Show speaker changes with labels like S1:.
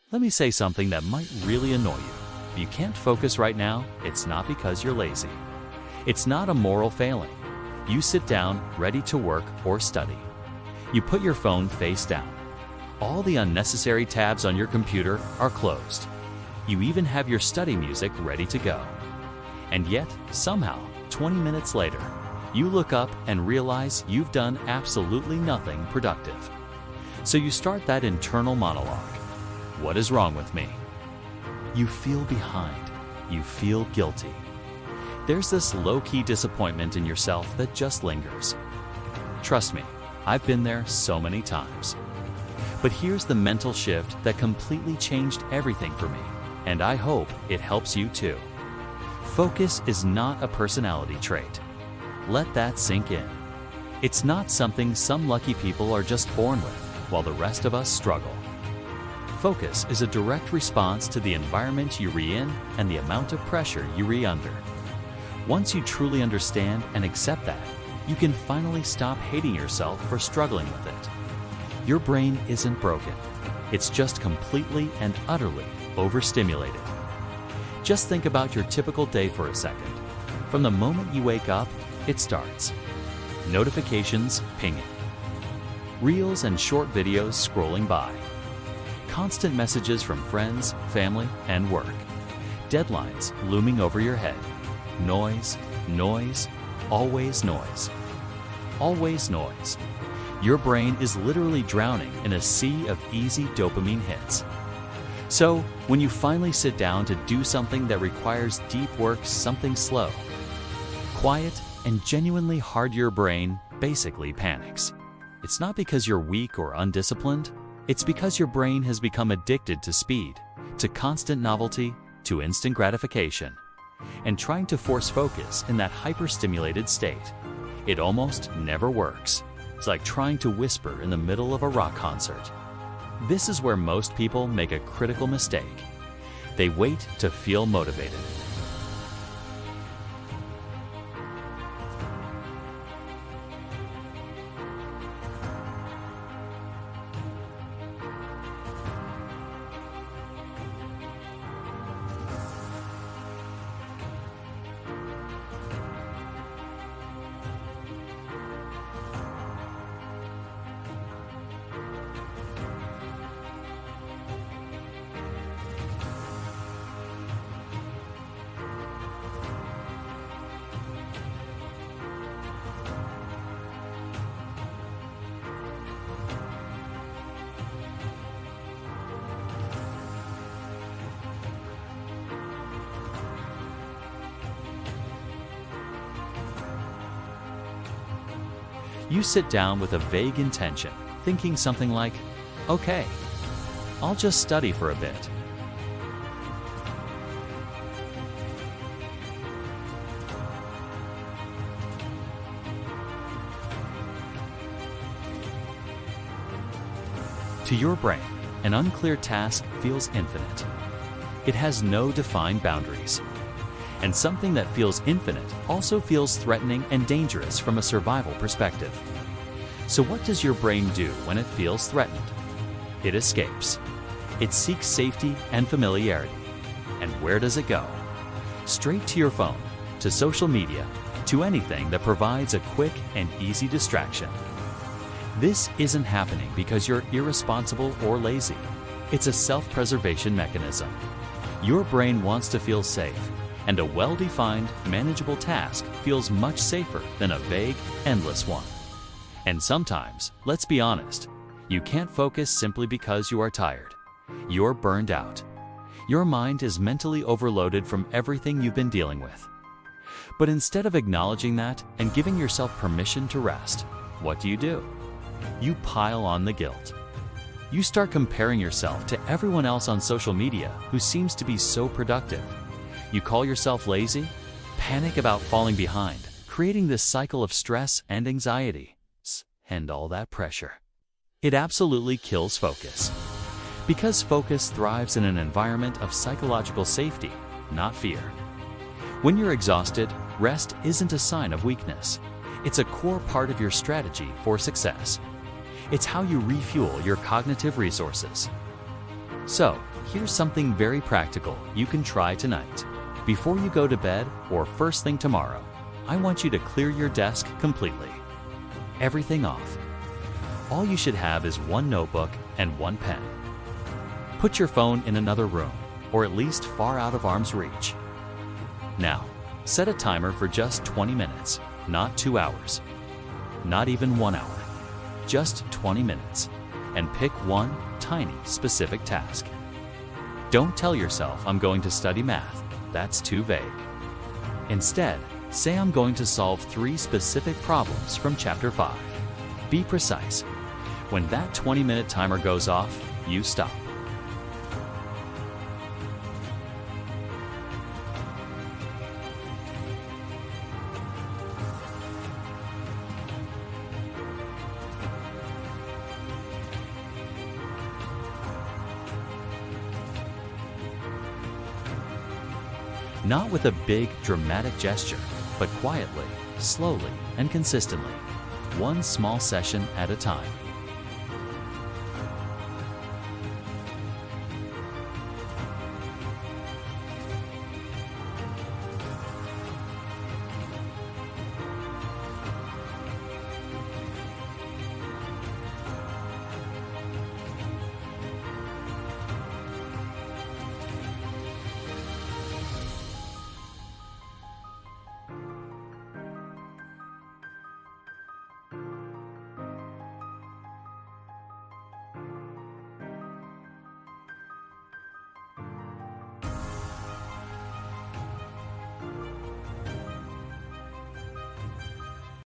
S1: Let me say something that might really annoy you. If you can't focus right now, it's not because you're lazy. It's not a moral failing. You sit down, ready to work or study. You put your phone face down. All the unnecessary tabs on your computer are closed. You even have your study music ready to go. And yet, somehow, 20 minutes later, you look up and realize you've done absolutely nothing productive. So you start that internal monologue. What is wrong with me? You feel behind. You feel guilty. There's this low-key disappointment in yourself that just lingers. Trust me, I've been there so many times. But here's the mental shift that completely changed everything for me, and I hope it helps you too. Focus is not a personality trait. Let that sink in. It's not something some lucky people are just born with, while the rest of us struggle. Focus is a direct response to the environment you're in and the amount of pressure you're under. Once you truly understand and accept that, you can finally stop hating yourself for struggling with it. Your brain isn't broken. It's just completely and utterly overstimulated. Just think about your typical day for a second. From the moment you wake up, it starts. Notifications pinging. Reels and short videos scrolling by. Constant messages from friends, family, and work. Deadlines looming over your head. Noise, noise, always noise. Always noise. Your brain is literally drowning in a sea of easy dopamine hits. So, when you finally sit down to do something that requires deep work, something slow, quiet, and genuinely hard, your brain basically panics. It's not because you're weak or undisciplined. It's because your brain has become addicted to speed, to constant novelty, to instant gratification. And trying to force focus in that hyperstimulated state, it almost never works. It's like trying to whisper in the middle of a rock concert. This is where most people make a critical mistake. They wait to feel motivated. You sit down with a vague intention, thinking something like, okay, I'll just study for a bit. To your brain, an unclear task feels infinite. It has no defined boundaries. And something that feels infinite also feels threatening and dangerous from a survival perspective. So what does your brain do when it feels threatened? It escapes. It seeks safety and familiarity. And where does it go? Straight to your phone, to social media, to anything that provides a quick and easy distraction. This isn't happening because you're irresponsible or lazy. It's a self-preservation mechanism. Your brain wants to feel safe. And a well-defined, manageable task feels much safer than a vague, endless one. And sometimes, let's be honest, you can't focus simply because you are tired. You're burned out. Your mind is mentally overloaded from everything you've been dealing with. But instead of acknowledging that and giving yourself permission to rest, what do? You pile on the guilt. You start comparing yourself to everyone else on social media who seems to be so productive. You call yourself lazy, panic about falling behind, creating this cycle of stress and anxiety, and all that pressure. It absolutely kills focus. Because focus thrives in an environment of psychological safety, not fear. When you're exhausted, rest isn't a sign of weakness. It's a core part of your strategy for success. It's how you refuel your cognitive resources. So, Here's something very practical you can try tonight. Before you go to bed or first thing tomorrow, I want you to clear your desk completely. Everything off. All you should have is one notebook and one pen. Put your phone in another room, or at least far out of arm's reach. Now, set a timer for just 20 minutes, not 2 hours. Not even 1 hour. Just 20 minutes. And pick one tiny, specific task. Don't tell yourself I'm going to study math. That's too vague. Instead, say I'm going to solve 3 specific problems from Chapter 5. Be precise. When that 20-minute timer goes off, you stop. Not with a big, dramatic gesture, but quietly, slowly, and consistently, one small session at a time.